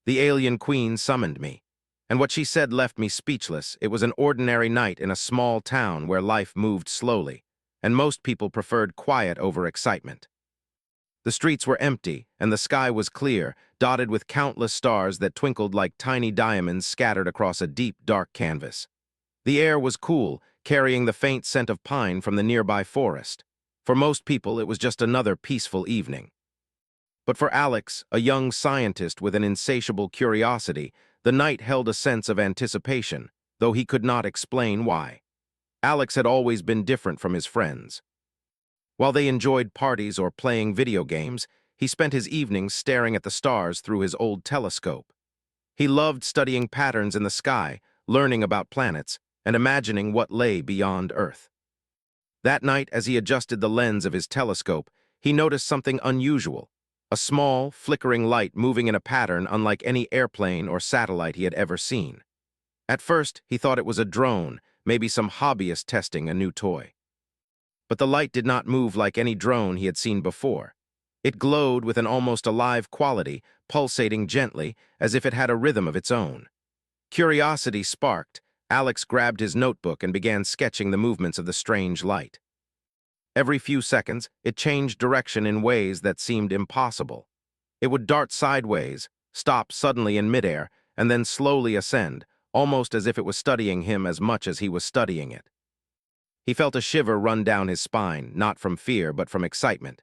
The alien queen summoned me. And what she said left me speechless. It was an ordinary night in a small town where life moved slowly, and most people preferred quiet over excitement. The streets were empty, and the sky was clear, dotted with countless stars that twinkled like tiny diamonds scattered across a deep, dark canvas. The air was cool, carrying the faint scent of pine from the nearby forest. For most people, it was just another peaceful evening. But for Alex, a young scientist with an insatiable curiosity, the night held a sense of anticipation, though he could not explain why. Alex had always been different from his friends. While they enjoyed parties or playing video games, he spent his evenings staring at the stars through his old telescope. He loved studying patterns in the sky, learning about planets, and imagining what lay beyond Earth. That night, as he adjusted the lens of his telescope, he noticed something unusual, a small, flickering light moving in a pattern unlike any airplane or satellite he had ever seen. At first, he thought it was a drone, maybe some hobbyist testing a new toy. But the light did not move like any drone he had seen before. It glowed with an almost alive quality, pulsating gently, as if it had a rhythm of its own. Curiosity sparked. Alex grabbed his notebook and began sketching the movements of the strange light. Every few seconds, it changed direction in ways that seemed impossible. It would dart sideways, stop suddenly in midair, and then slowly ascend, almost as if it was studying him as much as he was studying it. He felt a shiver run down his spine, not from fear, but from excitement.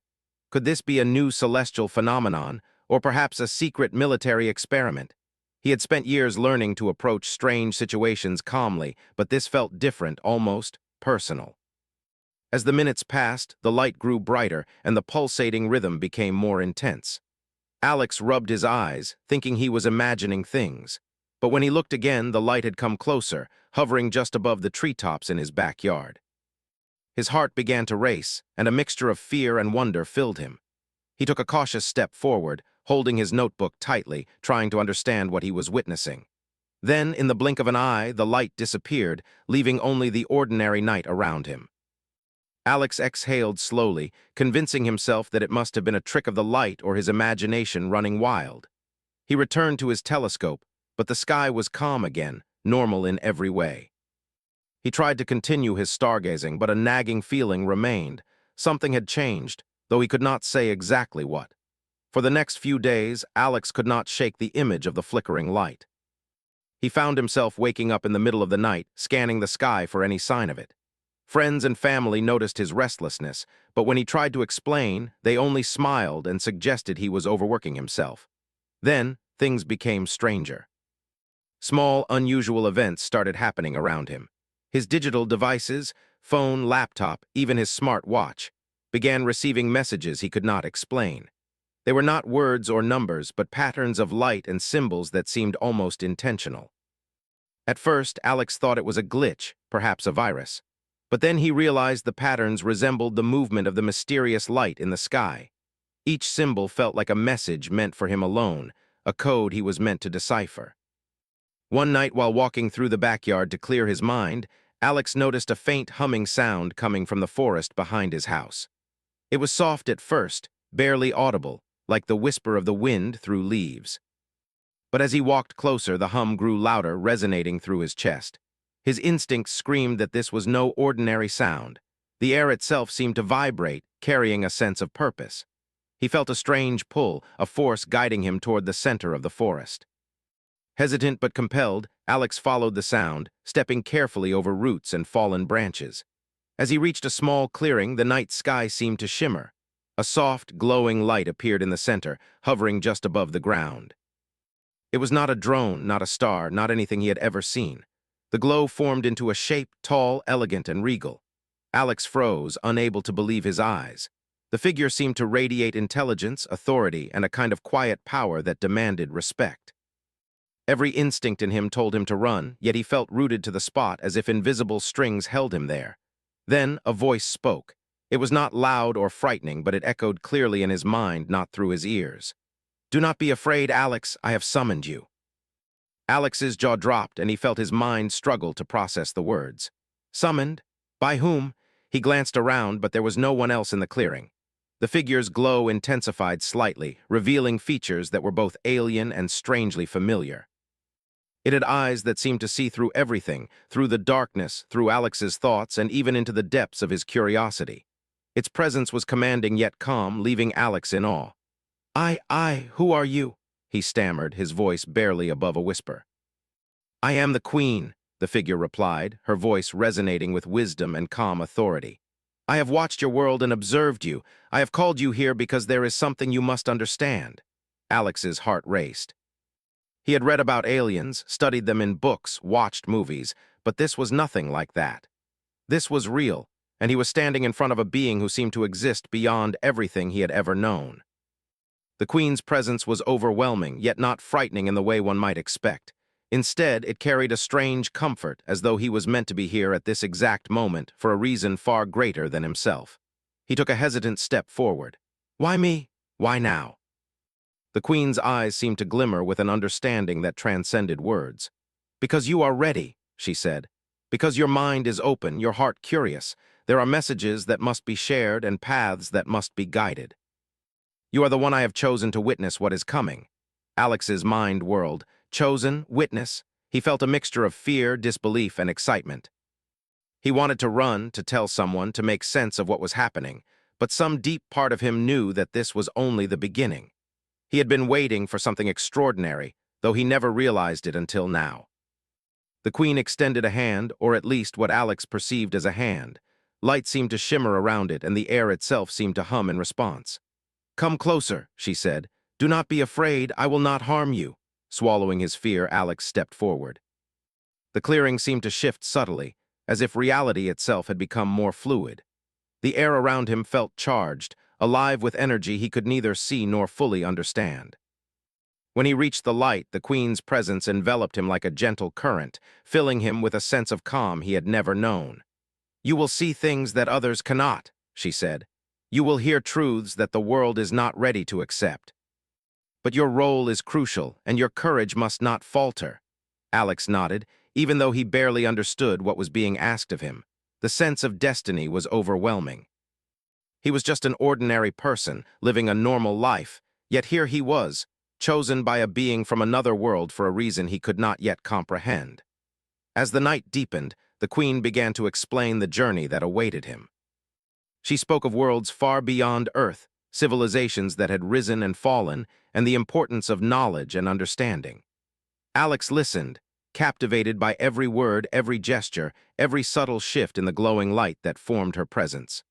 Could this be a new celestial phenomenon, or perhaps a secret military experiment? He had spent years learning to approach strange situations calmly, but this felt different, almost personal. As the minutes passed, the light grew brighter, and the pulsating rhythm became more intense. Alex rubbed his eyes, thinking he was imagining things. But when he looked again, the light had come closer, hovering just above the treetops in his backyard. His heart began to race, and a mixture of fear and wonder filled him. He took a cautious step forward, holding his notebook tightly, trying to understand what he was witnessing. Then, in the blink of an eye, the light disappeared, leaving only the ordinary night around him. Alex exhaled slowly, convincing himself that it must have been a trick of the light or his imagination running wild. He returned to his telescope, but the sky was calm again, normal in every way. He tried to continue his stargazing, but a nagging feeling remained. Something had changed, though he could not say exactly what. For the next few days, Alex could not shake the image of the flickering light. He found himself waking up in the middle of the night, scanning the sky for any sign of it. Friends and family noticed his restlessness, but when he tried to explain, they only smiled and suggested he was overworking himself. Then, things became stranger. Small, unusual events started happening around him. His digital devices, phone, laptop, even his smart watch, began receiving messages he could not explain. They were not words or numbers, but patterns of light and symbols that seemed almost intentional. At first, Alex thought it was a glitch, perhaps a virus. But then he realized the patterns resembled the movement of the mysterious light in the sky. Each symbol felt like a message meant for him alone, a code he was meant to decipher. One night, while walking through the backyard to clear his mind, Alex noticed a faint humming sound coming from the forest behind his house. It was soft at first, barely audible, like the whisper of the wind through leaves. But as he walked closer, the hum grew louder, resonating through his chest. His instincts screamed that this was no ordinary sound. The air itself seemed to vibrate, carrying a sense of purpose. He felt a strange pull, a force guiding him toward the center of the forest. Hesitant but compelled, Alex followed the sound, stepping carefully over roots and fallen branches. As he reached a small clearing, the night sky seemed to shimmer. A soft, glowing light appeared in the center, hovering just above the ground. It was not a drone, not a star, not anything he had ever seen. The glow formed into a shape, tall, elegant, and regal. Alex froze, unable to believe his eyes. The figure seemed to radiate intelligence, authority, and a kind of quiet power that demanded respect. Every instinct in him told him to run, yet he felt rooted to the spot as if invisible strings held him there. Then a voice spoke. It was not loud or frightening, but it echoed clearly in his mind, not through his ears. "Do not be afraid, Alex, I have summoned you." Alex's jaw dropped, and he felt his mind struggle to process the words. Summoned? By whom? He glanced around, but there was no one else in the clearing. The figure's glow intensified slightly, revealing features that were both alien and strangely familiar. It had eyes that seemed to see through everything, through the darkness, through Alex's thoughts, and even into the depths of his curiosity. Its presence was commanding yet calm, leaving Alex in awe. Who are you?" he stammered, his voice barely above a whisper. "I am the Queen," the figure replied, her voice resonating with wisdom and calm authority. "I have watched your world and observed you. I have called you here because there is something you must understand." Alex's heart raced. He had read about aliens, studied them in books, watched movies, but this was nothing like that. This was real, and he was standing in front of a being who seemed to exist beyond everything he had ever known. The Queen's presence was overwhelming, yet not frightening in the way one might expect. Instead, it carried a strange comfort, as though he was meant to be here at this exact moment for a reason far greater than himself. He took a hesitant step forward. "Why me? Why now?" The Queen's eyes seemed to glimmer with an understanding that transcended words. "Because you are ready," she said. "Because your mind is open, your heart curious. There are messages that must be shared and paths that must be guided. You are the one I have chosen to witness what is coming." Alex's mind whirled. Chosen? Witness? He felt a mixture of fear, disbelief, and excitement. He wanted to run, to tell someone, to make sense of what was happening, but some deep part of him knew that this was only the beginning. He had been waiting for something extraordinary, though he never realized it until now. The Queen extended a hand, or at least what Alex perceived as a hand. Light seemed to shimmer around it, and the air itself seemed to hum in response. "Come closer," she said. "Do not be afraid, I will not harm you." Swallowing his fear, Alex stepped forward. The clearing seemed to shift subtly, as if reality itself had become more fluid. The air around him felt charged, alive with energy he could neither see nor fully understand. When he reached the light, the Queen's presence enveloped him like a gentle current, filling him with a sense of calm he had never known. "You will see things that others cannot," she said. "You will hear truths that the world is not ready to accept. But your role is crucial, and your courage must not falter." Alex nodded, even though he barely understood what was being asked of him. The sense of destiny was overwhelming. He was just an ordinary person, living a normal life, yet here he was, chosen by a being from another world for a reason he could not yet comprehend. As the night deepened, the Queen began to explain the journey that awaited him. She spoke of worlds far beyond Earth, civilizations that had risen and fallen, and the importance of knowledge and understanding. Alex listened, captivated by every word, every gesture, every subtle shift in the glowing light that formed her presence.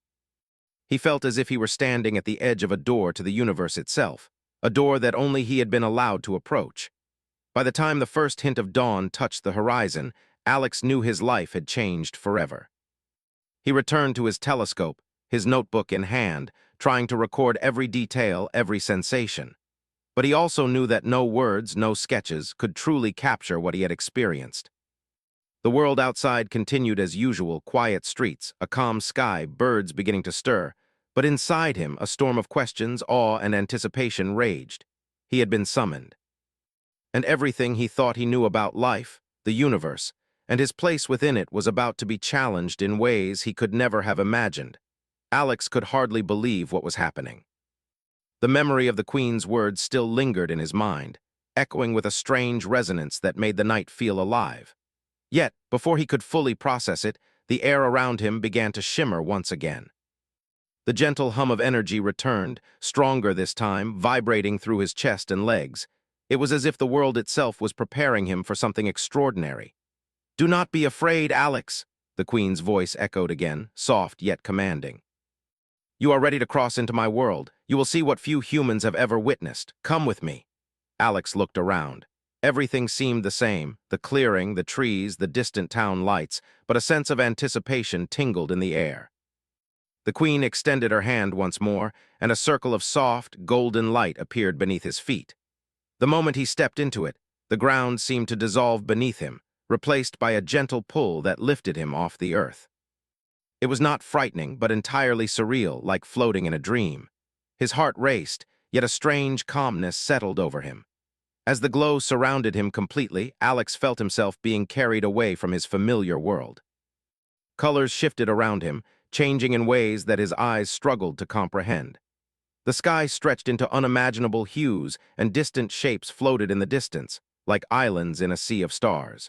He felt as if he were standing at the edge of a door to the universe itself, a door that only he had been allowed to approach. By the time the first hint of dawn touched the horizon, Alex knew his life had changed forever. He returned to his telescope, his notebook in hand, trying to record every detail, every sensation. But he also knew that no words, no sketches, could truly capture what he had experienced. The world outside continued as usual, quiet streets, a calm sky, birds beginning to stir. But inside him, a storm of questions, awe, and anticipation raged. He had been summoned. And everything he thought he knew about life, the universe, and his place within it was about to be challenged in ways he could never have imagined. Alex could hardly believe what was happening. The memory of the Queen's words still lingered in his mind, echoing with a strange resonance that made the night feel alive. Yet, before he could fully process it, the air around him began to shimmer once again. The gentle hum of energy returned, stronger this time, vibrating through his chest and legs. It was as if the world itself was preparing him for something extraordinary. "Do not be afraid, Alex," the Queen's voice echoed again, soft yet commanding. "You are ready to cross into my world. You will see what few humans have ever witnessed. Come with me." Alex looked around. Everything seemed the same, the clearing, the trees, the distant town lights, but a sense of anticipation tingled in the air. The Queen extended her hand once more, and a circle of soft, golden light appeared beneath his feet. The moment he stepped into it, the ground seemed to dissolve beneath him, replaced by a gentle pull that lifted him off the earth. It was not frightening, but entirely surreal, like floating in a dream. His heart raced, yet a strange calmness settled over him. As the glow surrounded him completely, Alex felt himself being carried away from his familiar world. Colors shifted around him, changing in ways that his eyes struggled to comprehend. The sky stretched into unimaginable hues, and distant shapes floated in the distance, like islands in a sea of stars.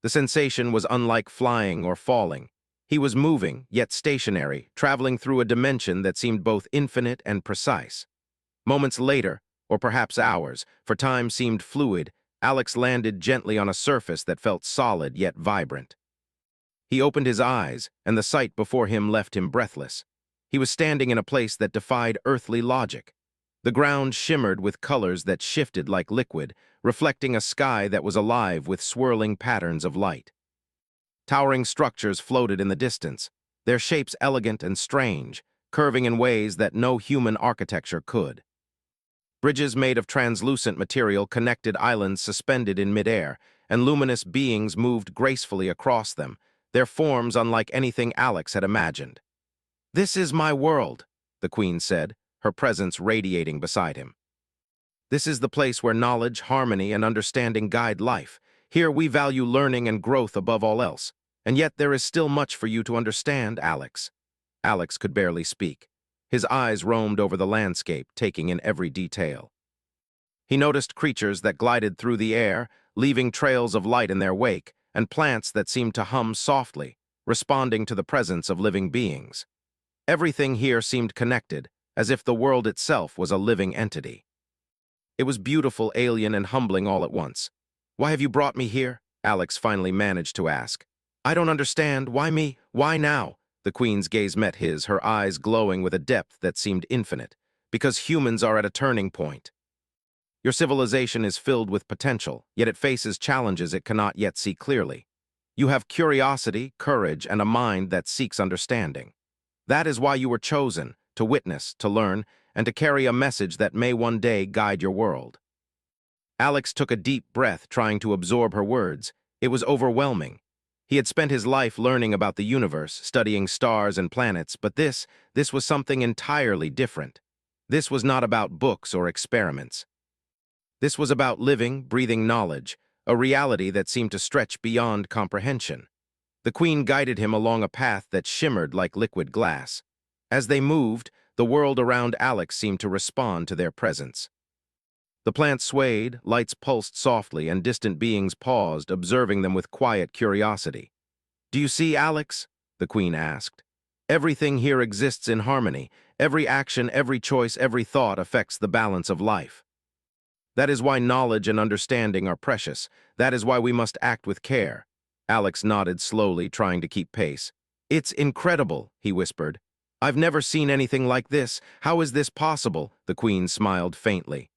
The sensation was unlike flying or falling. He was moving, yet stationary, traveling through a dimension that seemed both infinite and precise. Moments later, or perhaps hours, for time seemed fluid, Alex landed gently on a surface that felt solid yet vibrant. He opened his eyes, and the sight before him left him breathless. He was standing in a place that defied earthly logic. The ground shimmered with colors that shifted like liquid, reflecting a sky that was alive with swirling patterns of light. Towering structures floated in the distance, their shapes elegant and strange, curving in ways that no human architecture could. Bridges made of translucent material connected islands suspended in midair, and luminous beings moved gracefully across them, their forms unlike anything Alex had imagined. "This is my world," the Queen said, her presence radiating beside him. "This is the place where knowledge, harmony, and understanding guide life. Here we value learning and growth above all else. And yet there is still much for you to understand, Alex." Alex could barely speak. His eyes roamed over the landscape, taking in every detail. He noticed creatures that glided through the air, leaving trails of light in their wake, and plants that seemed to hum softly, responding to the presence of living beings. Everything here seemed connected, as if the world itself was a living entity. It was beautiful, alien, and humbling all at once. "Why have you brought me here?" Alex finally managed to ask. "I don't understand. Why me? Why now?" The Queen's gaze met his, her eyes glowing with a depth that seemed infinite. "Because humans are at a turning point. Your civilization is filled with potential, yet it faces challenges it cannot yet see clearly. You have curiosity, courage, and a mind that seeks understanding. That is why you were chosen, to witness, to learn, and to carry a message that may one day guide your world." Alex took a deep breath, trying to absorb her words. It was overwhelming. He had spent his life learning about the universe, studying stars and planets, but this was something entirely different. This was not about books or experiments. This was about living, breathing knowledge, a reality that seemed to stretch beyond comprehension. The Queen guided him along a path that shimmered like liquid glass. As they moved, the world around Alex seemed to respond to their presence. The plants swayed, lights pulsed softly, and distant beings paused, observing them with quiet curiosity. "Do you see, Alex?" the Queen asked. "Everything here exists in harmony. Every action, every choice, every thought affects the balance of life. That is why knowledge and understanding are precious. That is why we must act with care." Alex nodded slowly, trying to keep pace. "It's incredible," he whispered. "I've never seen anything like this. How is this possible?" The Queen smiled faintly.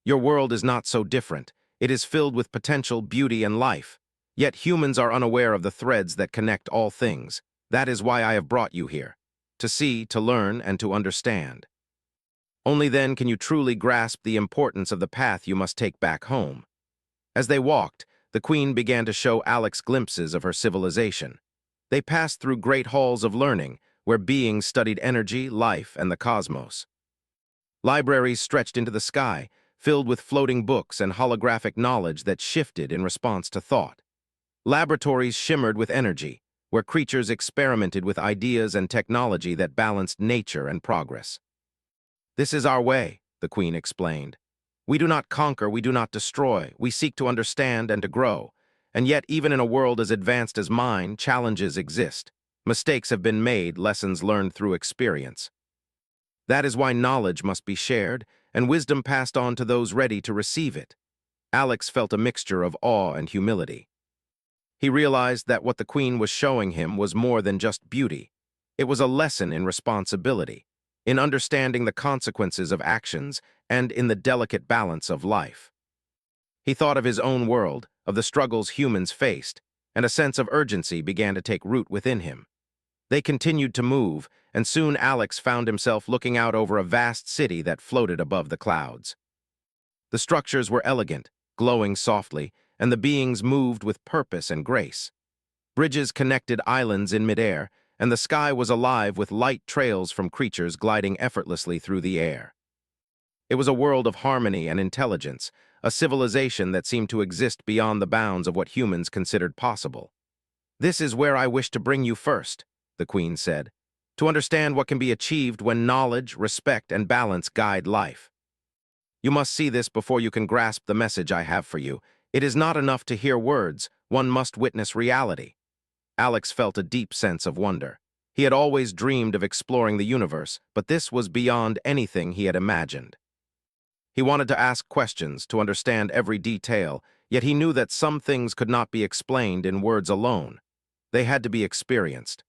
"Your world is not so different. It is filled with potential, beauty, and life. Yet humans are unaware of the threads that connect all things. That is why I have brought you here. To see, to learn, and to understand. Only then can you truly grasp the importance of the path you must take back home." As they walked, the Queen began to show Alex glimpses of her civilization. They passed through great halls of learning, where beings studied energy, life, and the cosmos. Libraries stretched into the sky, filled with floating books and holographic knowledge that shifted in response to thought. Laboratories shimmered with energy, where creatures experimented with ideas and technology that balanced nature and progress. "This is our way," the Queen explained. "We do not conquer, we do not destroy, we seek to understand and to grow. And yet, even in a world as advanced as mine, challenges exist. Mistakes have been made, lessons learned through experience. That is why knowledge must be shared, and wisdom passed on to those ready to receive it." Alex felt a mixture of awe and humility. He realized that what the Queen was showing him was more than just beauty. It was a lesson in responsibility, in understanding the consequences of actions, and in the delicate balance of life. He thought of his own world, of the struggles humans faced, and a sense of urgency began to take root within him. They continued to move, and soon Alex found himself looking out over a vast city that floated above the clouds. The structures were elegant, glowing softly, and the beings moved with purpose and grace. Bridges connected islands in midair, and the sky was alive with light trails from creatures gliding effortlessly through the air. It was a world of harmony and intelligence, a civilization that seemed to exist beyond the bounds of what humans considered possible. "This is where I wish to bring you first," the Queen said. to understand what can be achieved when knowledge, respect, and balance guide life. You must see this before you can grasp the message I have for you. It is not enough to hear words, one must witness reality. Alex felt a deep sense of wonder. He had always dreamed of exploring the universe, but this was beyond anything he had imagined. He wanted to ask questions, to understand every detail, yet he knew that some things could not be explained in words alone. They had to be experienced.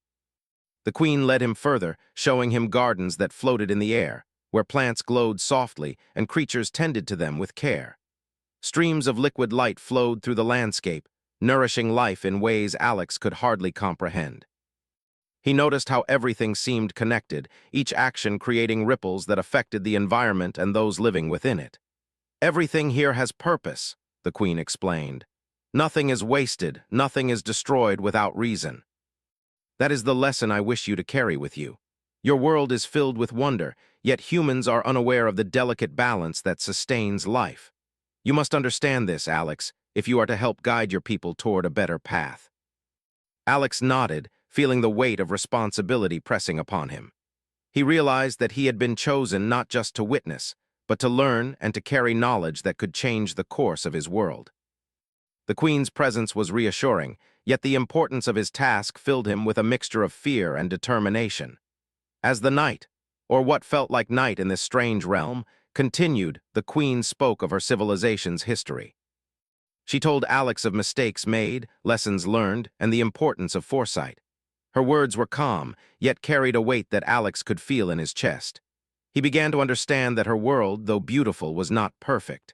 The Queen led him further, showing him gardens that floated in the air, where plants glowed softly and creatures tended to them with care. Streams of liquid light flowed through the landscape, nourishing life in ways Alex could hardly comprehend. He noticed how everything seemed connected, each action creating ripples that affected the environment and those living within it. "Everything here has purpose," the Queen explained. "Nothing is wasted, nothing is destroyed without reason." That is the lesson I wish you to carry with you. Your world is filled with wonder, yet humans are unaware of the delicate balance that sustains life. You must understand this, Alex, if you are to help guide your people toward a better path. Alex nodded, feeling the weight of responsibility pressing upon him. He realized that he had been chosen not just to witness, but to learn and to carry knowledge that could change the course of his world. The Queen's presence was reassuring, yet the importance of his task filled him with a mixture of fear and determination. As the night, or what felt like night in this strange realm, continued, the Queen spoke of her civilization's history. She told Alex of mistakes made, lessons learned, and the importance of foresight. Her words were calm, yet carried a weight that Alex could feel in his chest. He began to understand that her world, though beautiful, was not perfect.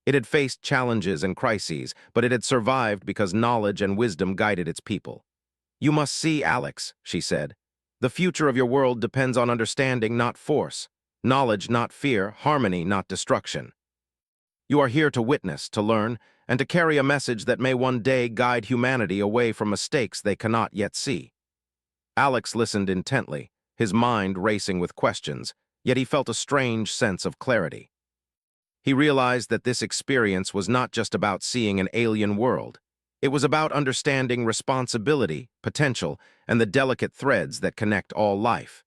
It had faced challenges and crises, but it had survived because knowledge and wisdom guided its people. "You must see, Alex," she said. "The future of your world depends on understanding, not force. Knowledge, not fear. Harmony, not destruction. You are here to witness, to learn, and to carry a message that may one day guide humanity away from mistakes they cannot yet see." Alex listened intently, his mind racing with questions, yet he felt a strange sense of clarity. He realized that this experience was not just about seeing an alien world. It was about understanding responsibility, potential, and the delicate threads that connect all life.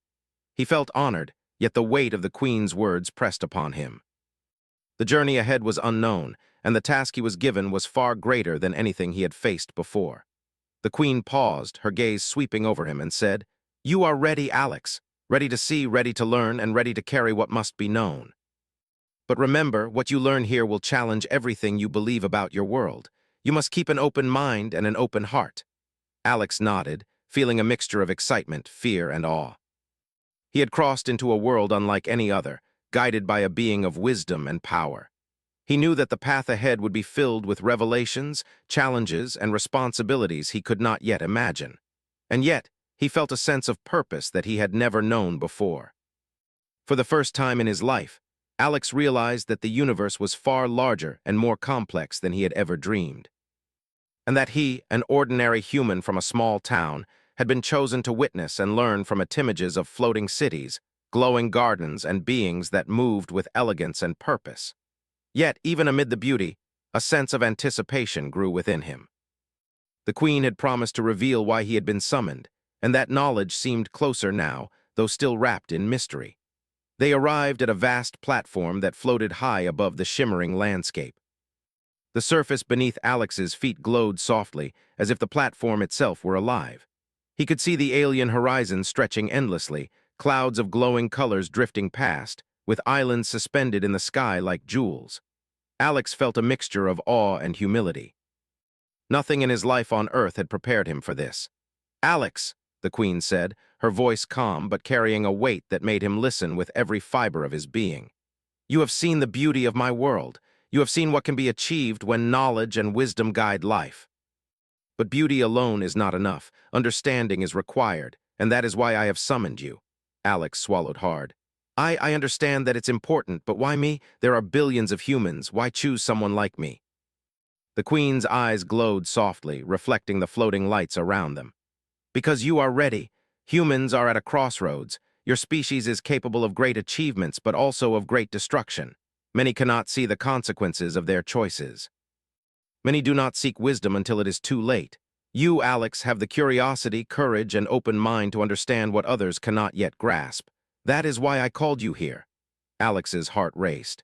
He felt honored, yet the weight of the Queen's words pressed upon him. The journey ahead was unknown, and the task he was given was far greater than anything he had faced before. The Queen paused, her gaze sweeping over him, and said, "You are ready, Alex, ready to see, ready to learn, and ready to carry what must be known. But remember, what you learn here will challenge everything you believe about your world. You must keep an open mind and an open heart." Alex nodded, feeling a mixture of excitement, fear, and awe. He had crossed into a world unlike any other, guided by a being of wisdom and power. He knew that the path ahead would be filled with revelations, challenges, and responsibilities he could not yet imagine. And yet, he felt a sense of purpose that he had never known before. For the first time in his life, Alex realized that the universe was far larger and more complex than he had ever dreamed. And that he, an ordinary human from a small town, had been chosen to witness and learn from images of floating cities, glowing gardens, and beings that moved with elegance and purpose. Yet, even amid the beauty, a sense of anticipation grew within him. The Queen had promised to reveal why he had been summoned, and that knowledge seemed closer now, though still wrapped in mystery. They arrived at a vast platform that floated high above the shimmering landscape. The surface beneath Alex's feet glowed softly, as if the platform itself were alive. He could see the alien horizon stretching endlessly, clouds of glowing colors drifting past, with islands suspended in the sky like jewels. Alex felt a mixture of awe and humility. Nothing in his life on Earth had prepared him for this. "Alex," the Queen said, her voice calm but carrying a weight that made him listen with every fiber of his being. "You have seen the beauty of my world. You have seen what can be achieved when knowledge and wisdom guide life. But beauty alone is not enough. Understanding is required, and that is why I have summoned you." Alex swallowed hard. I understand that it's important, but why me? There are billions of humans. Why choose someone like me?" The Queen's eyes glowed softly, reflecting the floating lights around them. "Because you are ready. Humans are at a crossroads. Your species is capable of great achievements, but also of great destruction. Many cannot see the consequences of their choices. Many do not seek wisdom until it is too late. You, Alex, have the curiosity, courage, and open mind to understand what others cannot yet grasp. That is why I called you here. Alex's heart raced.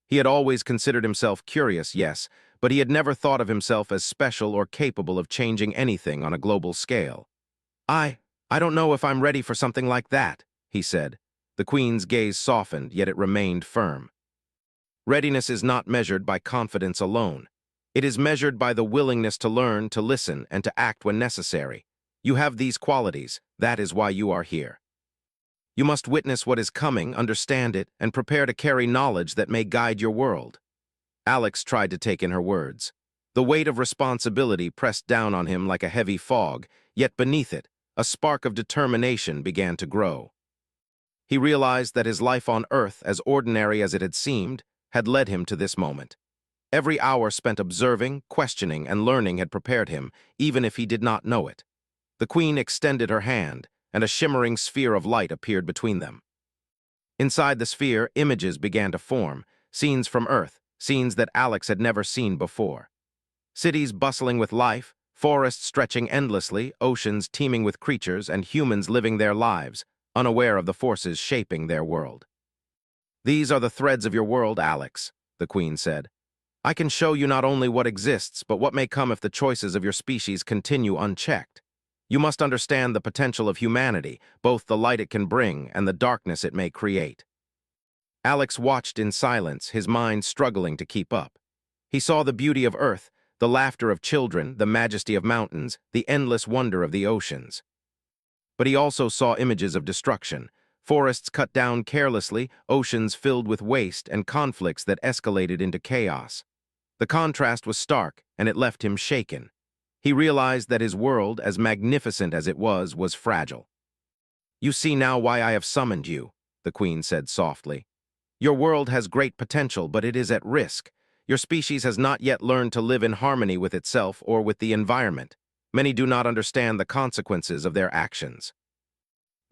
He had always considered himself curious, yes, but he had never thought of himself as special or capable of changing anything on a global scale. I don't know if I'm ready for something like that, he said. The Queen's gaze softened, yet it remained firm. Readiness is not measured by confidence alone. It is measured by the willingness to learn, to listen, and to act when necessary. You have these qualities. That is why you are here. You must witness what is coming, understand it, and prepare to carry knowledge that may guide your world. Alex tried to take in her words. The weight of responsibility pressed down on him like a heavy fog, yet beneath it, a spark of determination began to grow. He realized that his life on Earth, as ordinary as it had seemed, had led him to this moment. Every hour spent observing, questioning, and learning had prepared him, even if he did not know it. The Queen extended her hand, and a shimmering sphere of light appeared between them. Inside the sphere, images began to form, scenes from Earth, scenes that Alex had never seen before. Cities bustling with life, forests stretching endlessly, oceans teeming with creatures, and humans living their lives, unaware of the forces shaping their world. These are the threads of your world, Alex, the Queen said. I can show you not only what exists, but what may come if the choices of your species continue unchecked. You must understand the potential of humanity, both the light it can bring and the darkness it may create. Alex watched in silence, his mind struggling to keep up. He saw the beauty of Earth, the laughter of children, the majesty of mountains, the endless wonder of the oceans. But he also saw images of destruction, forests cut down carelessly, oceans filled with waste, and conflicts that escalated into chaos. The contrast was stark, and it left him shaken. He realized that his world, as magnificent as it was fragile. You see now why I have summoned you, the Queen said softly. Your world has great potential, but it is at risk. Your species has not yet learned to live in harmony with itself or with the environment. Many do not understand the consequences of their actions.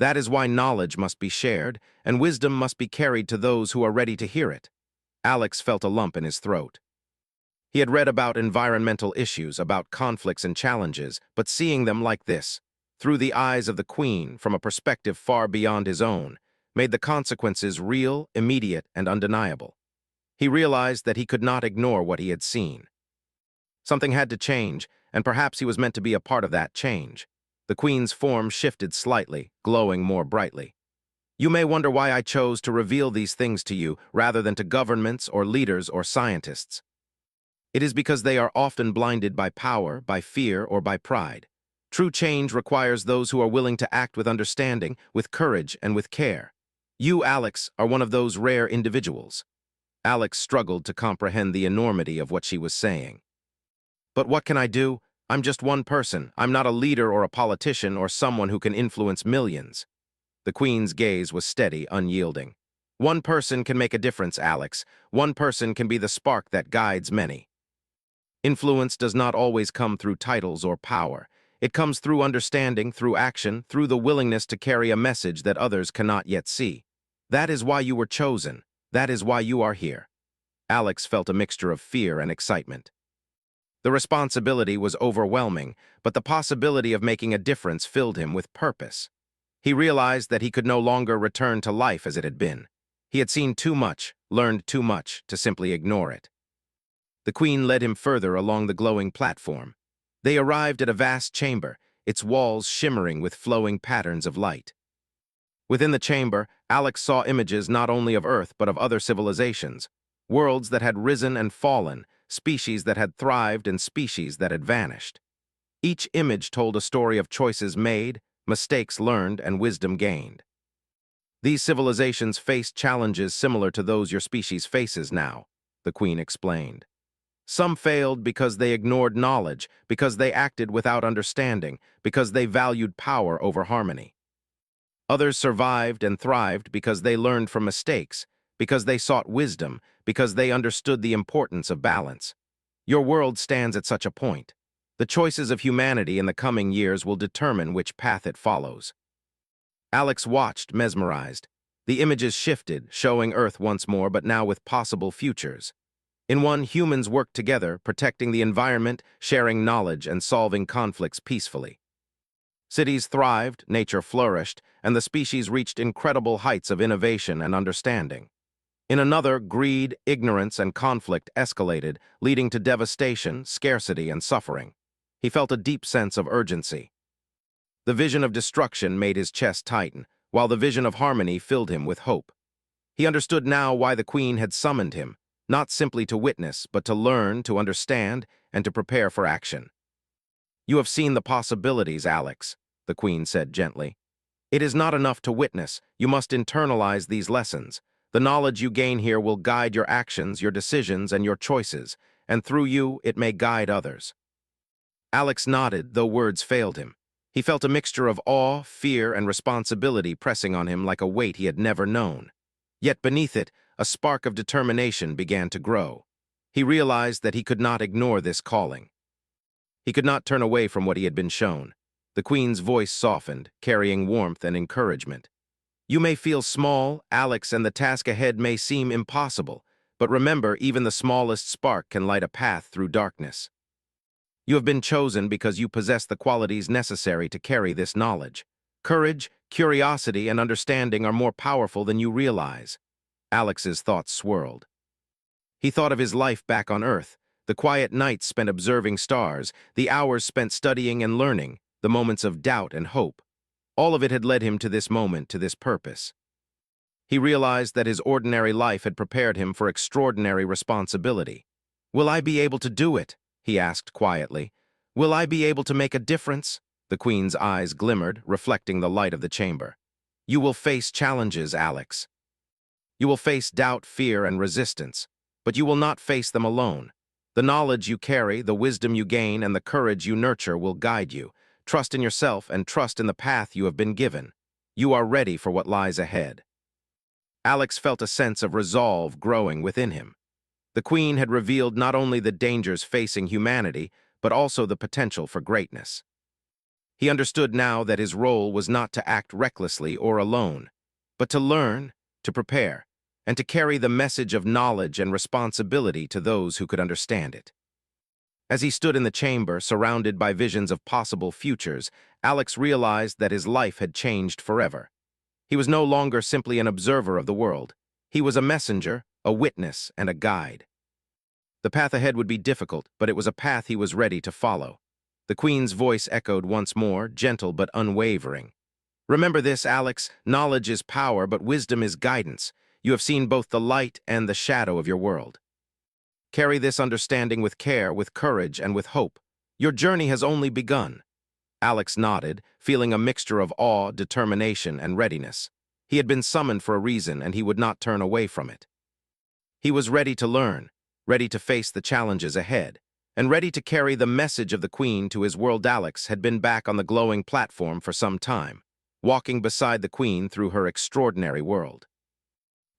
That is why knowledge must be shared, and wisdom must be carried to those who are ready to hear it. Alex felt a lump in his throat. He had read about environmental issues, about conflicts and challenges, but seeing them like this, through the eyes of the Queen, from a perspective far beyond his own, made the consequences real, immediate, and undeniable. He realized that he could not ignore what he had seen. Something had to change, and perhaps he was meant to be a part of that change. The Queen's form shifted slightly, glowing more brightly. You may wonder why I chose to reveal these things to you rather than to governments or leaders or scientists. It is because they are often blinded by power, by fear, or by pride. True change requires those who are willing to act with understanding, with courage, and with care. You, Alex, are one of those rare individuals. Alex struggled to comprehend the enormity of what she was saying. But what can I do? I'm just one person. I'm not a leader or a politician or someone who can influence millions. The Queen's gaze was steady, unyielding. One person can make a difference, Alex. One person can be the spark that guides many. Influence does not always come through titles or power. It comes through understanding, through action, through the willingness to carry a message that others cannot yet see. That is why you were chosen. That is why you are here. Alex felt a mixture of fear and excitement. The responsibility was overwhelming, but the possibility of making a difference filled him with purpose. He realized that he could no longer return to life as it had been. He had seen too much, learned too much, to simply ignore it. The Queen led him further along the glowing platform. They arrived at a vast chamber, its walls shimmering with flowing patterns of light. Within the chamber, Alex saw images not only of Earth but of other civilizations, worlds that had risen and fallen, species that had thrived and species that had vanished. Each image told a story of choices made, mistakes learned, and wisdom gained. These civilizations faced challenges similar to those your species faces now, the Queen explained. Some failed because they ignored knowledge, because they acted without understanding, because they valued power over harmony. Others survived and thrived because they learned from mistakes, because they sought wisdom, because they understood the importance of balance. Your world stands at such a point. The choices of humanity in the coming years will determine which path it follows. Alex watched, mesmerized. The images shifted, showing Earth once more, but now with possible futures. In one, humans worked together, protecting the environment, sharing knowledge, and solving conflicts peacefully. Cities thrived, nature flourished, and the species reached incredible heights of innovation and understanding. In another, greed, ignorance, and conflict escalated, leading to devastation, scarcity, and suffering. He felt a deep sense of urgency. The vision of destruction made his chest tighten, while the vision of harmony filled him with hope. He understood now why the Queen had summoned him, not simply to witness, but to learn, to understand, and to prepare for action. "You have seen the possibilities, Alex," the Queen said gently. "It is not enough to witness, you must internalize these lessons. The knowledge you gain here will guide your actions, your decisions, and your choices, and through you, it may guide others." Alex nodded, though words failed him. He felt a mixture of awe, fear, and responsibility pressing on him like a weight he had never known. Yet beneath it, a spark of determination began to grow. He realized that he could not ignore this calling. He could not turn away from what he had been shown. The Queen's voice softened, carrying warmth and encouragement. "You may feel small, Alex, and the task ahead may seem impossible, but remember, even the smallest spark can light a path through darkness. You have been chosen because you possess the qualities necessary to carry this knowledge. Courage, curiosity, and understanding are more powerful than you realize." Alex's thoughts swirled. He thought of his life back on Earth, the quiet nights spent observing stars, the hours spent studying and learning, the moments of doubt and hope. All of it had led him to this moment, to this purpose. He realized that his ordinary life had prepared him for extraordinary responsibility. "Will I be able to do it?" he asked quietly. "Will I be able to make a difference?" The Queen's eyes glimmered, reflecting the light of the chamber. "You will face challenges, Alex. You will face doubt, fear, and resistance, but you will not face them alone. The knowledge you carry, the wisdom you gain, and the courage you nurture will guide you. Trust in yourself and trust in the path you have been given. You are ready for what lies ahead." Alex felt a sense of resolve growing within him. The Queen had revealed not only the dangers facing humanity, but also the potential for greatness. He understood now that his role was not to act recklessly or alone, but to learn, to prepare, and to carry the message of knowledge and responsibility to those who could understand it. As he stood in the chamber, surrounded by visions of possible futures, Alex realized that his life had changed forever. He was no longer simply an observer of the world. He was a messenger, a witness, and a guide. The path ahead would be difficult, but it was a path he was ready to follow. The Queen's voice echoed once more, gentle but unwavering. "Remember this, Alex. Knowledge is power, but wisdom is guidance. You have seen both the light and the shadow of your world. Carry this understanding with care, with courage, and with hope. Your journey has only begun." Alex nodded, feeling a mixture of awe, determination, and readiness. He had been summoned for a reason, and he would not turn away from it. He was ready to learn, ready to face the challenges ahead, and ready to carry the message of the Queen to his world. Alex had been back on the glowing platform for some time, walking beside the Queen through her extraordinary world.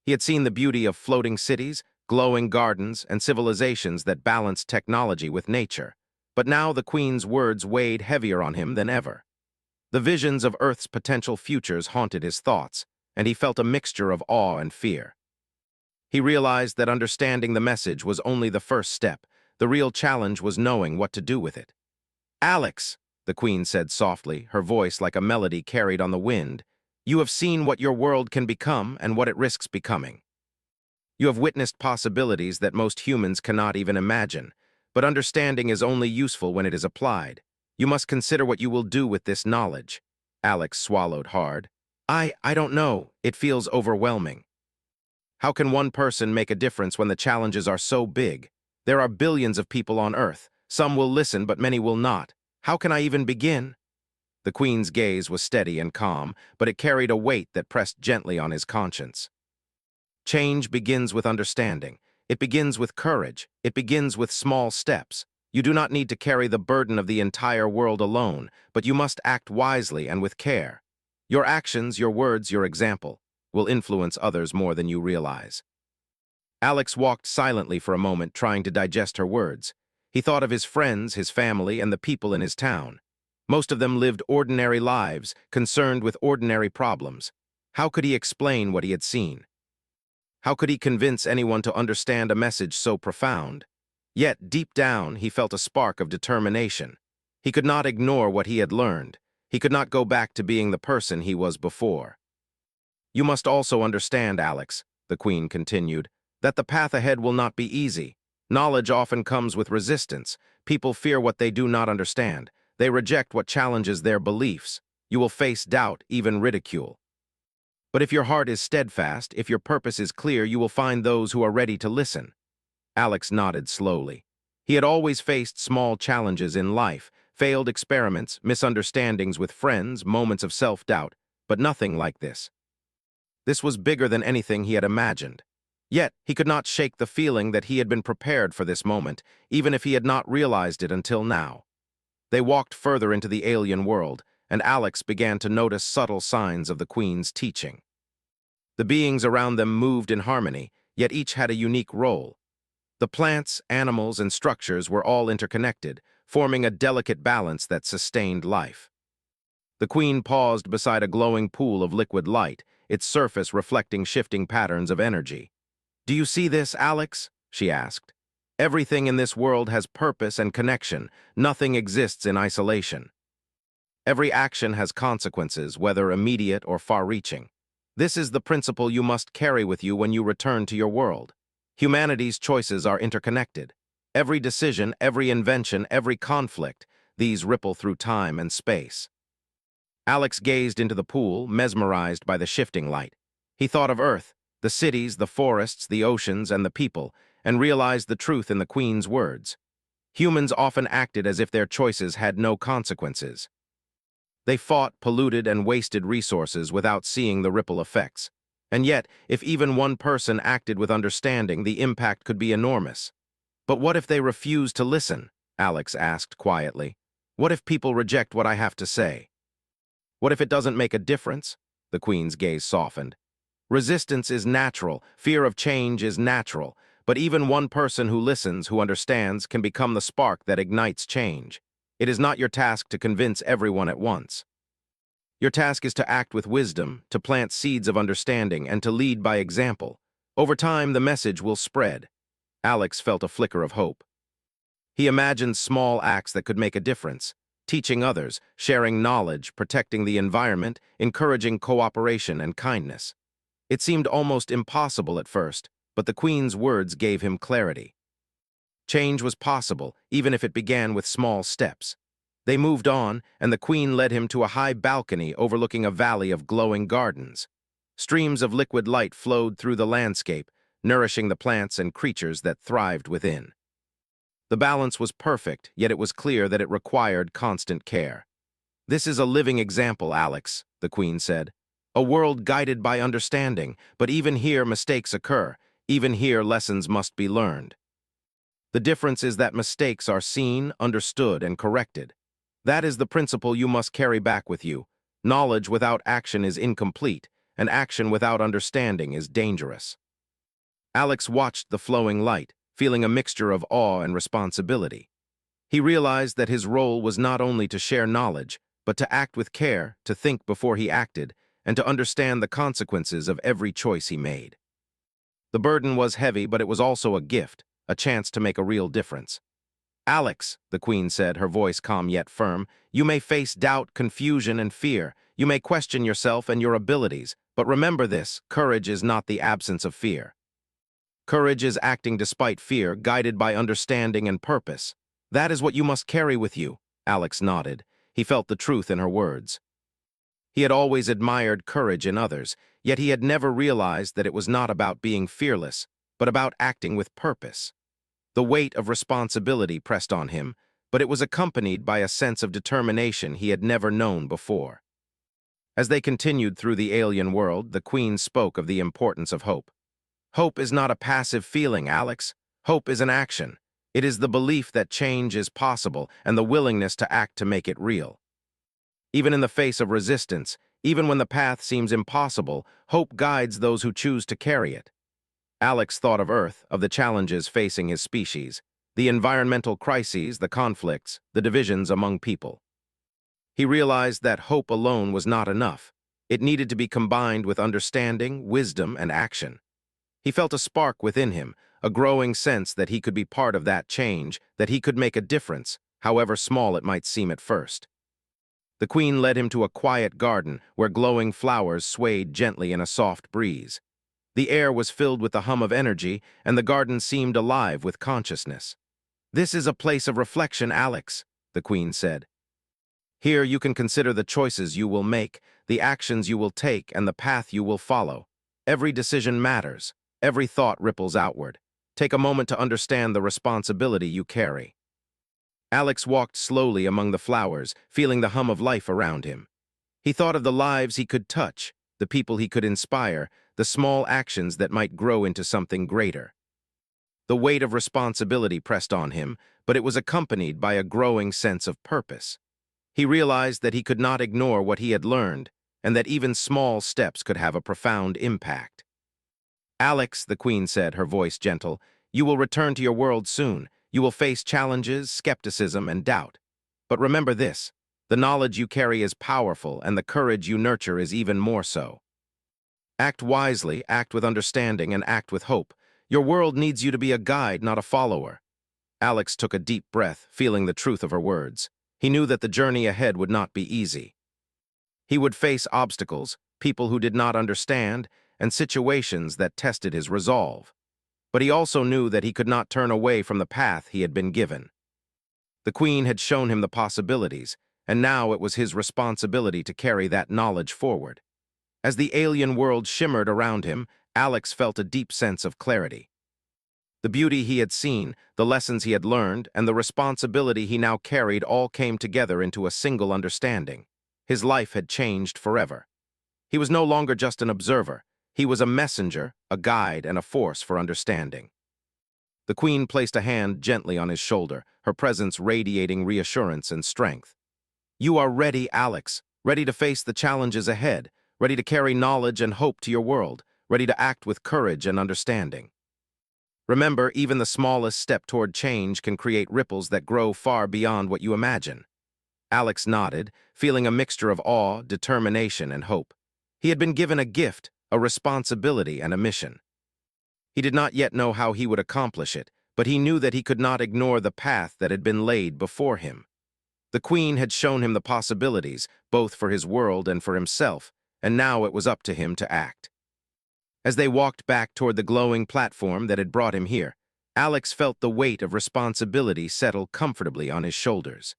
He had seen the beauty of floating cities, glowing gardens, and civilizations that balanced technology with nature. But now the Queen's words weighed heavier on him than ever. The visions of Earth's potential futures haunted his thoughts, and he felt a mixture of awe and fear. He realized that understanding the message was only the first step. The real challenge was knowing what to do with it. "Alex," the Queen said softly, her voice like a melody carried on the wind, "you have seen what your world can become and what it risks becoming. You have witnessed possibilities that most humans cannot even imagine, but understanding is only useful when it is applied. You must consider what you will do with this knowledge." Alex swallowed hard. I don't know. It feels overwhelming. How can one person make a difference when the challenges are so big? There are billions of people on Earth. Some will listen, but many will not. How can I even begin?" The Queen's gaze was steady and calm, but it carried a weight that pressed gently on his conscience. "Change begins with understanding. It begins with courage. It begins with small steps. You do not need to carry the burden of the entire world alone, but you must act wisely and with care. Your actions, your words, your example will influence others more than you realize." Alex walked silently for a moment, trying to digest her words. He thought of his friends, his family, and the people in his town. Most of them lived ordinary lives, concerned with ordinary problems. How could he explain what he had seen? How could he convince anyone to understand a message so profound? Yet, deep down, he felt a spark of determination. He could not ignore what he had learned. He could not go back to being the person he was before. You must also understand, Alex, the Queen continued, that the path ahead will not be easy. Knowledge often comes with resistance. People fear what they do not understand. They reject what challenges their beliefs. You will face doubt, even ridicule. But if your heart is steadfast, if your purpose is clear, you will find those who are ready to listen. Alex nodded slowly. He had always faced small challenges in life, failed experiments, misunderstandings with friends, moments of self-doubt, but nothing like this. This was bigger than anything he had imagined. Yet, he could not shake the feeling that he had been prepared for this moment, even if he had not realized it until now. They walked further into the alien world, and Alex began to notice subtle signs of the Queen's teaching. The beings around them moved in harmony, yet each had a unique role. The plants, animals, and structures were all interconnected, forming a delicate balance that sustained life. The Queen paused beside a glowing pool of liquid light, its surface reflecting shifting patterns of energy. "Do you see this, Alex?" she asked. "Everything in this world has purpose and connection. Nothing exists in isolation. Every action has consequences, whether immediate or far-reaching. This is the principle you must carry with you when you return to your world. Humanity's choices are interconnected. Every decision, every invention, every conflict, these ripple through time and space." Alex gazed into the pool, mesmerized by the shifting light. He thought of Earth, the cities, the forests, the oceans, and the people, and realized the truth in the Queen's words. Humans often acted as if their choices had no consequences. They fought, polluted, and wasted resources without seeing the ripple effects. And yet, if even one person acted with understanding, the impact could be enormous. "But what if they refuse to listen?" Alex asked quietly. "What if people reject what I have to say? What if it doesn't make a difference?" The Queen's gaze softened. "Resistance is natural, fear of change is natural, but even one person who listens, who understands, can become the spark that ignites change. It is not your task to convince everyone at once. Your task is to act with wisdom, to plant seeds of understanding, and to lead by example. Over time, the message will spread." Alex felt a flicker of hope. He imagined small acts that could make a difference, teaching others, sharing knowledge, protecting the environment, encouraging cooperation and kindness. It seemed almost impossible at first, but the Queen's words gave him clarity. Change was possible, even if it began with small steps. They moved on, and the Queen led him to a high balcony overlooking a valley of glowing gardens. Streams of liquid light flowed through the landscape, nourishing the plants and creatures that thrived within. The balance was perfect, yet it was clear that it required constant care. "This is a living example, Alex," the Queen said. "A world guided by understanding, but even here mistakes occur. Even here lessons must be learned. The difference is that mistakes are seen, understood, and corrected. That is the principle you must carry back with you. Knowledge without action is incomplete, and action without understanding is dangerous." Alex watched the flowing light, feeling a mixture of awe and responsibility. He realized that his role was not only to share knowledge, but to act with care, to think before he acted, and to understand the consequences of every choice he made. The burden was heavy, but it was also a gift, a chance to make a real difference. "Alex," the Queen said, her voice calm yet firm, "you may face doubt, confusion, and fear. You may question yourself and your abilities, but remember this: courage is not the absence of fear. Courage is acting despite fear, guided by understanding and purpose. That is what you must carry with you." Alex nodded. He felt the truth in her words. He had always admired courage in others, yet he had never realized that it was not about being fearless, but about acting with purpose. The weight of responsibility pressed on him, but it was accompanied by a sense of determination he had never known before. As they continued through the alien world, the Queen spoke of the importance of hope. "Hope is not a passive feeling, Alex. Hope is an action. It is the belief that change is possible and the willingness to act to make it real. Even in the face of resistance, even when the path seems impossible, hope guides those who choose to carry it." Alex thought of Earth, of the challenges facing his species, the environmental crises, the conflicts, the divisions among people. He realized that hope alone was not enough. It needed to be combined with understanding, wisdom, and action. He felt a spark within him, a growing sense that he could be part of that change, that he could make a difference, however small it might seem at first. The queen led him to a quiet garden where glowing flowers swayed gently in a soft breeze. The air was filled with the hum of energy, and the garden seemed alive with consciousness. "This is a place of reflection, Alex," the queen said. "Here you can consider the choices you will make, the actions you will take, and the path you will follow. Every decision matters. Every thought ripples outward. Take a moment to understand the responsibility you carry." Alex walked slowly among the flowers, feeling the hum of life around him. He thought of the lives he could touch, the people he could inspire, the small actions that might grow into something greater. The weight of responsibility pressed on him, but it was accompanied by a growing sense of purpose. He realized that he could not ignore what he had learned, and that even small steps could have a profound impact. "Alex," the queen said, her voice gentle, "you will return to your world soon. You will face challenges, skepticism, and doubt. But remember this, the knowledge you carry is powerful, and the courage you nurture is even more so. Act wisely, act with understanding, and act with hope. Your world needs you to be a guide, not a follower." Alex took a deep breath, feeling the truth of her words. He knew that the journey ahead would not be easy. He would face obstacles, people who did not understand, and situations that tested his resolve. But he also knew that he could not turn away from the path he had been given. The queen had shown him the possibilities, and now it was his responsibility to carry that knowledge forward. As the alien world shimmered around him, Alex felt a deep sense of clarity. The beauty he had seen, the lessons he had learned, and the responsibility he now carried all came together into a single understanding. His life had changed forever. He was no longer just an observer. He was a messenger, a guide, and a force for understanding. The queen placed a hand gently on his shoulder, her presence radiating reassurance and strength. "You are ready, Alex, ready to face the challenges ahead, ready to carry knowledge and hope to your world, ready to act with courage and understanding. Remember, even the smallest step toward change can create ripples that grow far beyond what you imagine." Alex nodded, feeling a mixture of awe, determination, and hope. He had been given a gift, a responsibility, and a mission. He did not yet know how he would accomplish it, but he knew that he could not ignore the path that had been laid before him. The queen had shown him the possibilities, both for his world and for himself, and now it was up to him to act. As they walked back toward the glowing platform that had brought him here, Alex felt the weight of responsibility settle comfortably on his shoulders.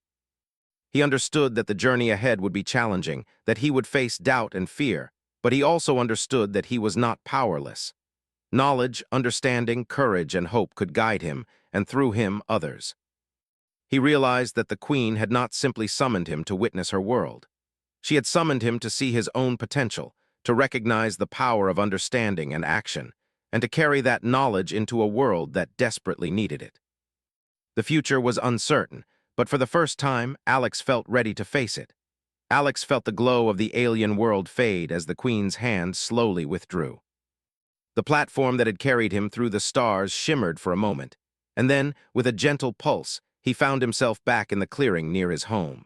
He understood that the journey ahead would be challenging, that he would face doubt and fear, but he also understood that he was not powerless. Knowledge, understanding, courage, and hope could guide him, and through him, others. He realized that the queen had not simply summoned him to witness her world. She had summoned him to see his own potential, to recognize the power of understanding and action, and to carry that knowledge into a world that desperately needed it. The future was uncertain, but for the first time, Alex felt ready to face it. Alex felt the glow of the alien world fade as the queen's hand slowly withdrew. The platform that had carried him through the stars shimmered for a moment, and then, with a gentle pulse, he found himself back in the clearing near his home.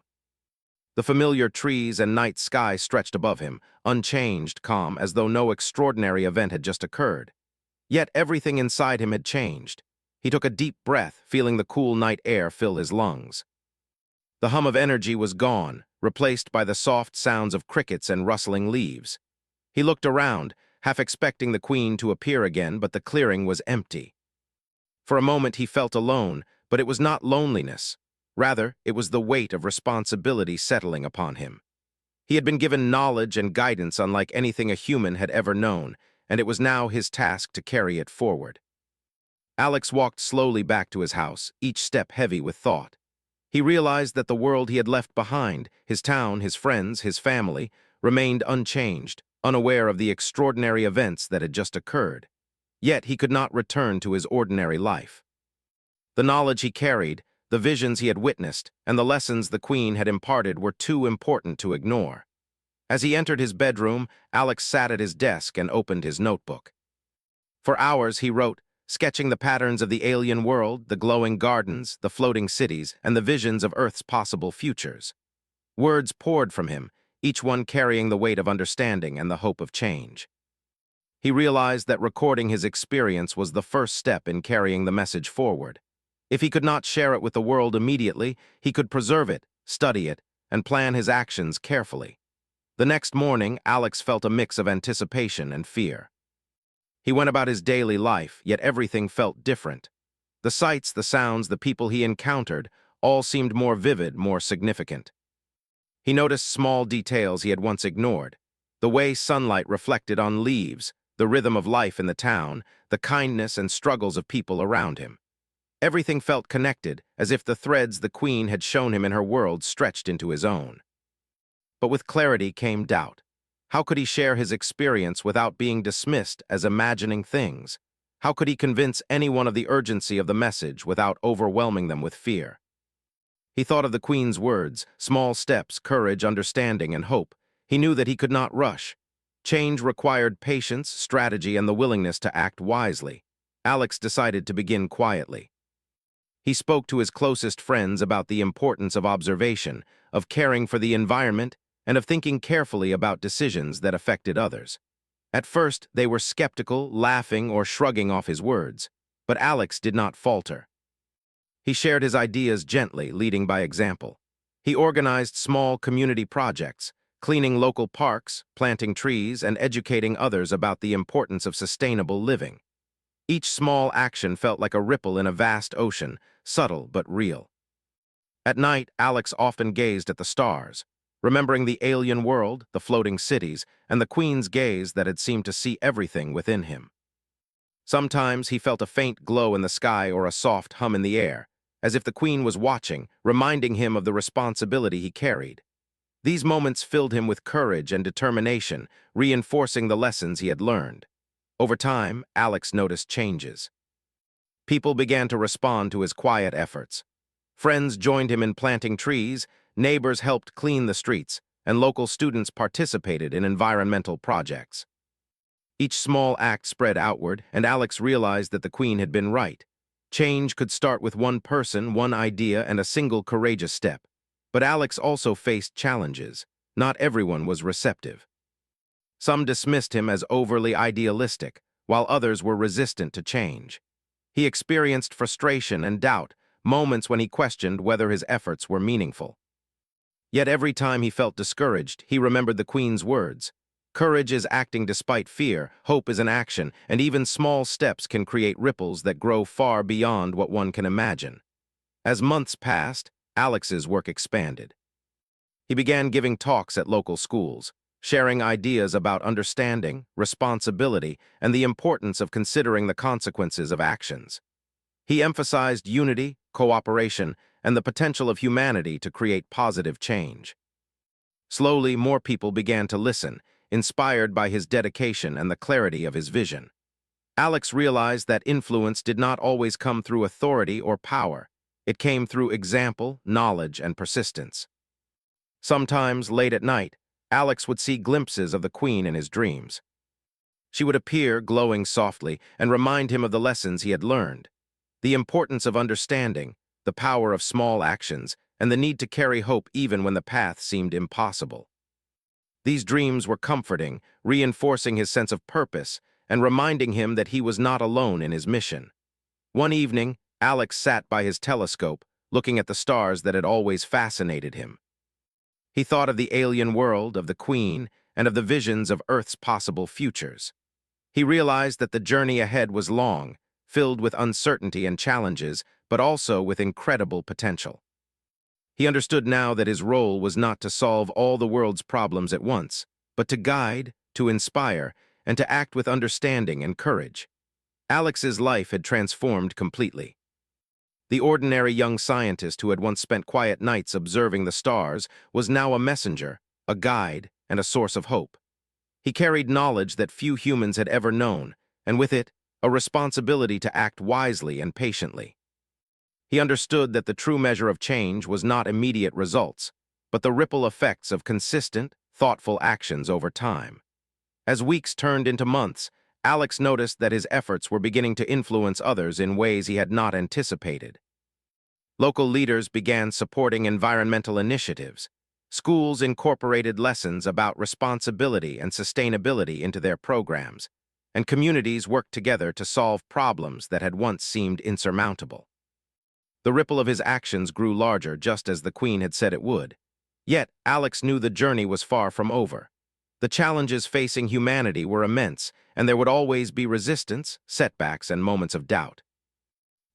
The familiar trees and night sky stretched above him, unchanged, calm, as though no extraordinary event had just occurred. Yet everything inside him had changed. He took a deep breath, feeling the cool night air fill his lungs. The hum of energy was gone, replaced by the soft sounds of crickets and rustling leaves. He looked around, half expecting the queen to appear again, but the clearing was empty. For a moment he felt alone, but it was not loneliness. Rather, it was the weight of responsibility settling upon him. He had been given knowledge and guidance unlike anything a human had ever known, and it was now his task to carry it forward. Alex walked slowly back to his house, each step heavy with thought. He realized that the world he had left behind, his town, his friends, his family, remained unchanged, unaware of the extraordinary events that had just occurred. Yet he could not return to his ordinary life. The knowledge he carried, the visions he had witnessed, and the lessons the queen had imparted were too important to ignore. As he entered his bedroom, Alex sat at his desk and opened his notebook. For hours he wrote, sketching the patterns of the alien world, the glowing gardens, the floating cities, and the visions of Earth's possible futures. Words poured from him, each one carrying the weight of understanding and the hope of change. He realized that recording his experience was the first step in carrying the message forward. If he could not share it with the world immediately, he could preserve it, study it, and plan his actions carefully. The next morning, Alex felt a mix of anticipation and fear. He went about his daily life, yet everything felt different. The sights, the sounds, the people he encountered, all seemed more vivid, more significant. He noticed small details he had once ignored. The way sunlight reflected on leaves, the rhythm of life in the town, the kindness and struggles of people around him. Everything felt connected, as if the threads the Queen had shown him in her world stretched into his own. But with clarity came doubt. How could he share his experience without being dismissed as imagining things? How could he convince anyone of the urgency of the message without overwhelming them with fear? He thought of the Queen's words, small steps, courage, understanding, and hope. He knew that he could not rush. Change required patience, strategy, and the willingness to act wisely. Alex decided to begin quietly. He spoke to his closest friends about the importance of observation, of caring for the environment, and of thinking carefully about decisions that affected others. At first, they were skeptical, laughing, or shrugging off his words, but Alex did not falter. He shared his ideas gently, leading by example. He organized small community projects, cleaning local parks, planting trees, and educating others about the importance of sustainable living. Each small action felt like a ripple in a vast ocean, subtle but real. At night, Alex often gazed at the stars, remembering the alien world, the floating cities, and the Queen's gaze that had seemed to see everything within him. Sometimes he felt a faint glow in the sky or a soft hum in the air, as if the Queen was watching, reminding him of the responsibility he carried. These moments filled him with courage and determination, reinforcing the lessons he had learned. Over time, Alex noticed changes. People began to respond to his quiet efforts. Friends joined him in planting trees, neighbors helped clean the streets, and local students participated in environmental projects. Each small act spread outward, and Alex realized that the Queen had been right. Change could start with one person, one idea, and a single courageous step. But Alex also faced challenges. Not everyone was receptive. Some dismissed him as overly idealistic, while others were resistant to change. He experienced frustration and doubt, moments when he questioned whether his efforts were meaningful. Yet every time he felt discouraged, he remembered the Queen's words. Courage is acting despite fear, hope is an action, and even small steps can create ripples that grow far beyond what one can imagine. As months passed, Alex's work expanded. He began giving talks at local schools, sharing ideas about understanding, responsibility, and the importance of considering the consequences of actions. He emphasized unity, cooperation, and the potential of humanity to create positive change. Slowly, more people began to listen, inspired by his dedication and the clarity of his vision. Alex realized that influence did not always come through authority or power. It came through example, knowledge, and persistence. Sometimes, late at night, Alex would see glimpses of the Queen in his dreams. She would appear, glowing softly, and remind him of the lessons he had learned. The importance of understanding, the power of small actions, and the need to carry hope even when the path seemed impossible. These dreams were comforting, reinforcing his sense of purpose, and reminding him that he was not alone in his mission. One evening, Alex sat by his telescope, looking at the stars that had always fascinated him. He thought of the alien world, of the Queen, and of the visions of Earth's possible futures. He realized that the journey ahead was long, filled with uncertainty and challenges, but also with incredible potential. He understood now that his role was not to solve all the world's problems at once, but to guide, to inspire, and to act with understanding and courage. Alex's life had transformed completely. The ordinary young scientist who had once spent quiet nights observing the stars was now a messenger, a guide, and a source of hope. He carried knowledge that few humans had ever known, and with it, a responsibility to act wisely and patiently. He understood that the true measure of change was not immediate results, but the ripple effects of consistent, thoughtful actions over time. As weeks turned into months, Alex noticed that his efforts were beginning to influence others in ways he had not anticipated. Local leaders began supporting environmental initiatives. Schools incorporated lessons about responsibility and sustainability into their programs, and communities worked together to solve problems that had once seemed insurmountable. The ripple of his actions grew larger, just as the Queen had said it would. Yet, Alex knew the journey was far from over. The challenges facing humanity were immense, and there would always be resistance, setbacks, and moments of doubt.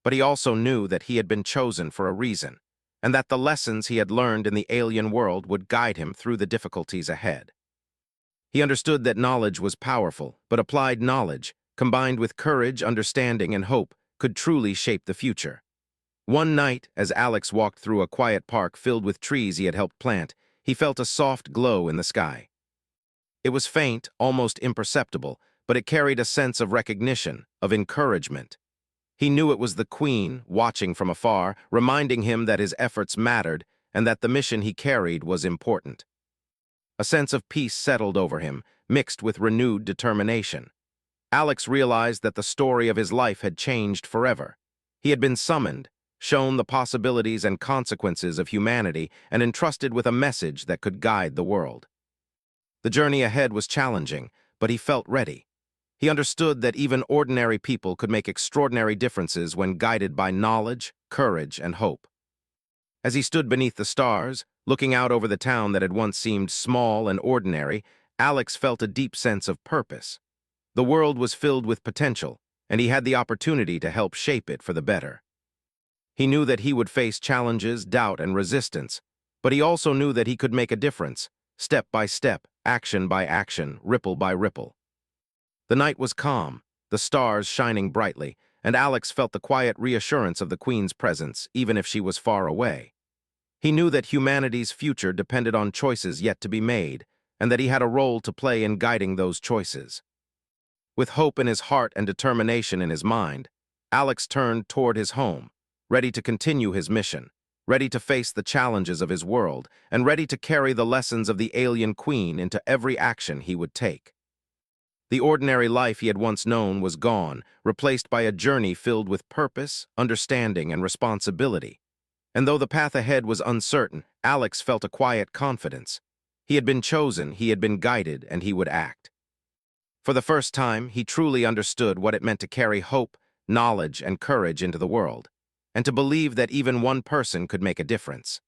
But he also knew that he had been chosen for a reason, and that the lessons he had learned in the alien world would guide him through the difficulties ahead. He understood that knowledge was powerful, but applied knowledge, combined with courage, understanding, and hope, could truly shape the future. One night, as Alex walked through a quiet park filled with trees he had helped plant, he felt a soft glow in the sky. It was faint, almost imperceptible, but it carried a sense of recognition, of encouragement. He knew it was the Queen, watching from afar, reminding him that his efforts mattered and that the mission he carried was important. A sense of peace settled over him, mixed with renewed determination. Alex realized that the story of his life had changed forever. He had been summoned, shown the possibilities and consequences of humanity, and entrusted with a message that could guide the world. The journey ahead was challenging, but he felt ready. He understood that even ordinary people could make extraordinary differences when guided by knowledge, courage, and hope. As he stood beneath the stars, looking out over the town that had once seemed small and ordinary, Alex felt a deep sense of purpose. The world was filled with potential, and he had the opportunity to help shape it for the better. He knew that he would face challenges, doubt, and resistance, but he also knew that he could make a difference, step by step, action by action, ripple by ripple. The night was calm, the stars shining brightly, and Alex felt the quiet reassurance of the Queen's presence, even if she was far away. He knew that humanity's future depended on choices yet to be made, and that he had a role to play in guiding those choices. With hope in his heart and determination in his mind, Alex turned toward his home, ready to continue his mission, ready to face the challenges of his world, and ready to carry the lessons of the alien Queen into every action he would take. The ordinary life he had once known was gone, replaced by a journey filled with purpose, understanding, and responsibility. And though the path ahead was uncertain, Alex felt a quiet confidence. He had been chosen, he had been guided, and he would act. For the first time, he truly understood what it meant to carry hope, knowledge, and courage into the world, and to believe that even one person could make a difference.